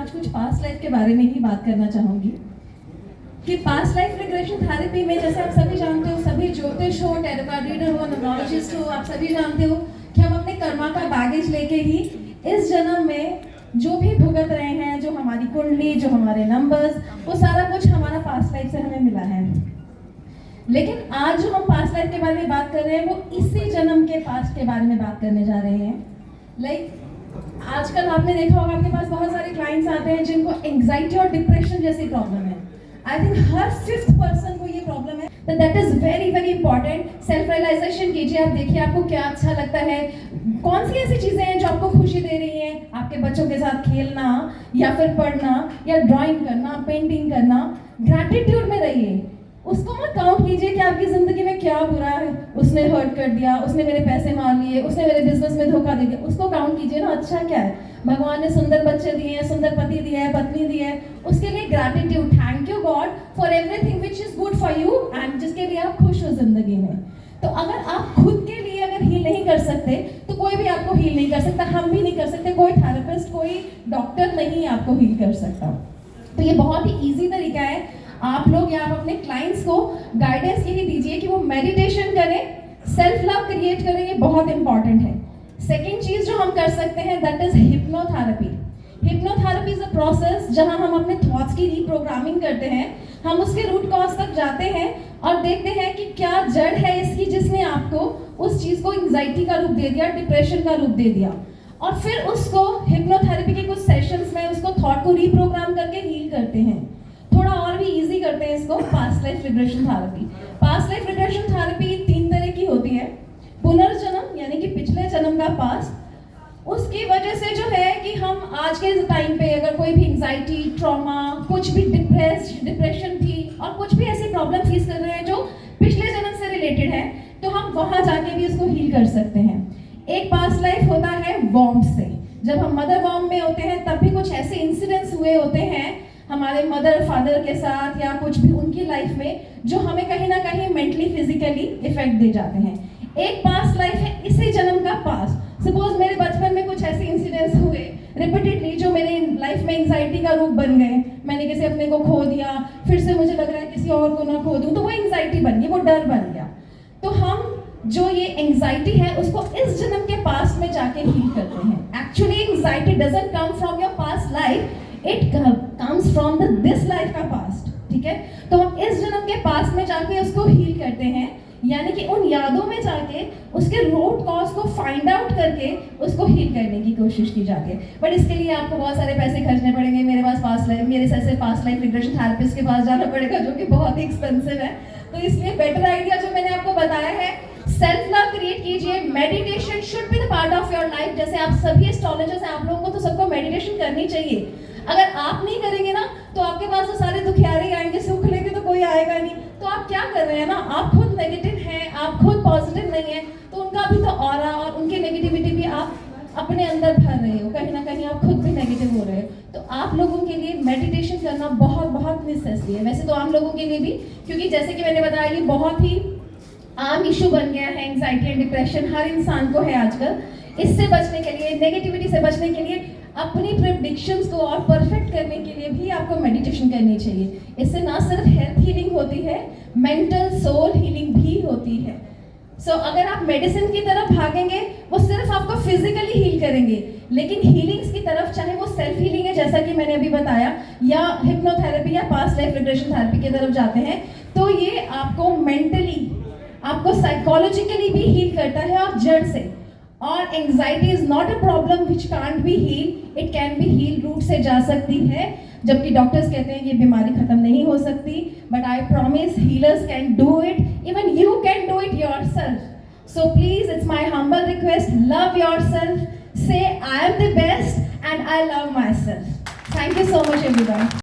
आज कुछ past life के बारे में ही बात करना चाहूँगी कि पास्ट लाइफ रिग्रेशन थेरेपी में, जैसे आप सभी जानते हो, सभी ज्योतिष हो, टैरो रीडर हो, न्यूमरोलॉजिस्ट हो, आप सभी जानते हो कि हम अपने कर्मा का बैगेज लेके ही इस जन्म में जो भी भुगत रहे हैं, जो हमारी कुंडली, जो हमारे नंबर्स, वो सारा कुछ हमारा पास्ट लाइफ से हमें मिला है। लेकिन आज जो हम पास्ट लाइफ के बारे में बात कर रहे हैं, वो इसी जन्म के पास्ट के बारे में बात करने जा रहे हैं। आजकल आपने देखा होगा, आपके पास बहुत सारे क्लाइंट्स आते हैं जिनको एंग्जाइटी और डिप्रेशन जैसी प्रॉब्लम है। I think her 5th person को ये प्रॉब्लम है। तो that is very very important. Self realization कीजिए, आप देखिए आपको क्या अच्छा लगता है, कौन सी ऐसी चीजें हैं जो आपको खुशी दे रही हैं। आपके बच्चों के साथ खेलना, या फिर पढ़ना, या ड्राइंग करना, पेंटिंग करना। ग्रैटिट्यूड में रहिए, उसको मत काउंट कीजिए कि आपकी जिंदगी में क्या बुरा है, उसने हर्ट कर दिया, उसने मेरे पैसे मार लिए, उसने मेरे बिजनेस में धोखा दे दिया। उसको काउंट कीजिए ना, अच्छा क्या है, भगवान ने सुंदर बच्चे दिए हैं, सुंदर पति दिया है, पत्नी दी है, उसके लिए gratitude, thank you God for everything which is good for you and जिसके लिए आप खुश हो जिंदगी में। तो अगर आप खुद के लिए अगर हील नहीं कर सकते तो कोई भी आपको हील नहीं कर सकता, हम भी नहीं कर सकते, कोई थेरेपिस्ट, कोई डॉक्टर नहीं आपको हील कर सकता। तो ये बहुत ही ईजी तरीका है। आप लोग या आप अपने क्लाइंट्स को गाइडेंस यही दीजिए कि वो मेडिटेशन करें, सेल्फ लव क्रिएट करें, ये बहुत इंपॉर्टेंट है। सेकेंड चीज जो हम कर सकते हैं that is hypnotherapy. Hypnotherapy is a process जहां हम अपने थॉट्स की रीप्रोग्रामिंग करते हैं। हम उसके रूट कॉज तक जाते हैं और देखते हैं कि क्या जड़ है इसकी जिसने आपको उस चीज को एंग्जाइटी का रूप दे दिया, डिप्रेशन का रूप दे दिया, और फिर उसको हिप्नोथेरेपी के कुछ सेशंस में उसको थॉट को रीप्रोग्राम करके हील करते हैं। थोड़ा और भी इजी करते हैं इसको, past life regression therapy. Past life regression therapy 3 तरह की होती है। पुनर्जन्म यानी कि पिछले जन्म का पास्ट, उसकी वजह से जो है कि हम आज के टाइम पे अगर कोई भी एंग्जाइटी, ट्रॉमा, कुछ भी डिप्रेशन थी और कुछ भी ऐसी प्रॉब्लम फेस कर रहे हैं जो पिछले जन्म से रिलेटेड है, तो हम वहां जाके भी उसको हील कर सकते हैं। एक पास्ट लाइफ होता है वॉर्म से। जब हम मदर वॉर्म में होते हैं तब भी कुछ ऐसे इंसिडेंट्स हुए होते हैं हमारे मदर फादर के साथ या कुछ भी उनकी लाइफ में जो हमें कहीं ना कहीं मेंटली फिजिकली इफेक्ट दे जाते हैं। एक पास्ट लाइफ है इसी जन्म का पास्ट। सपोज मेरे बचपन में कुछ ऐसे इंसिडेंट्स हुए रिपीटेडली जो मेरे लाइफ में एंग्जाइटी का रूप बन गए। मैंने किसी अपने को खो दिया, फिर से मुझे लग रहा है किसी और को ना खो दूं, तो वो एंग्जाइटी बन गई, वो डर बन गया। तो हम जो ये एंग्जाइटी है उसको इस जन्म के पास्ट में जाके हील करते हैं। Actually anxiety doesn't come from your past life, it comes from the this life का पास्ट। ठीक है, तो हम इस जन्म के पास्ट में जाके उसको हील करते हैं, यानी कि उन यादों में जाके उसके रूट कॉज को फाइंड आउट करके उसको हील करने की कोशिश की जाती है। बट इसके लिए आपको बहुत सारे पैसे खर्चने पड़ेंगे। मेरे से पास्ट लाइफ रिग्रेशन थेरेपिस्ट के पास जाना पड़ेगा, जो कि बहुत ही एक्सपेंसिव है। तो इसलिए बेटर आइडिया जो मैंने आपको बताया है, सेल्फ लव क्रिएट कीजिए। Meditation should be the part of your life. जैसे आप सभी एस्ट्रोलॉजर्स हैं, आप लोगों को तो सबको मेडिटेशन करनी चाहिए। अगर आप नहीं करेंगे ना तो आपके पास तो सारे दुखियारे आएंगे, सुख लेके तो कोई आएगा नहीं। तो आप क्या कर रहे हैं ना, आप खुद नेगेटिव हैं, आप खुद पॉजिटिव नहीं है, तो उनका भी तो ऑरा और उनकी नेगेटिविटी भी आप अपने अंदर भर रहे हो, कहीं ना कहीं आप खुद भी नेगेटिव हो रहे हो। तो आप लोगों के लिए मेडिटेशन करना बहुत बहुत नेसेसरी है। वैसे तो आम लोगों के लिए भी, क्योंकि जैसे कि मैंने बताया ये बहुत ही आम इशू बन गया है। एंग्जाइटी एंड डिप्रेशन हर इंसान को है आजकल। इससे बचने के लिए, नेगेटिविटी से बचने के लिए, अपनी प्रेडिक्शंस को और परफेक्ट करने के लिए भी आपको मेडिटेशन करनी चाहिए। इससे ना सिर्फ हेल्थ हीलिंग होती है, मेंटल सोल हीलिंग भी होती है। सो अगर आप मेडिसिन की तरफ भागेंगे वो सिर्फ आपको फिजिकली हील करेंगे, लेकिन हीलिंग्स की तरफ, चाहे वो सेल्फ हीलिंग है जैसा कि मैंने अभी बताया, या हिप्नोथेरेपी या पास्ट लाइफ रिग्रेशन थेरेपी की तरफ जाते हैं, तो ये आपको मेंटली, आपको साइकोलॉजिकली भी हील करता है और जड़ से। और anxiety is not a problem which can't be heal, it can be heal, root से जा सकती है। जबकि डॉक्टर्स कहते हैं ये बीमारी खत्म नहीं हो सकती, but I promise healers can do it, even you can do it yourself. So please, it's my humble request, love yourself, say I am the best and I love myself. Thank you so much everyone.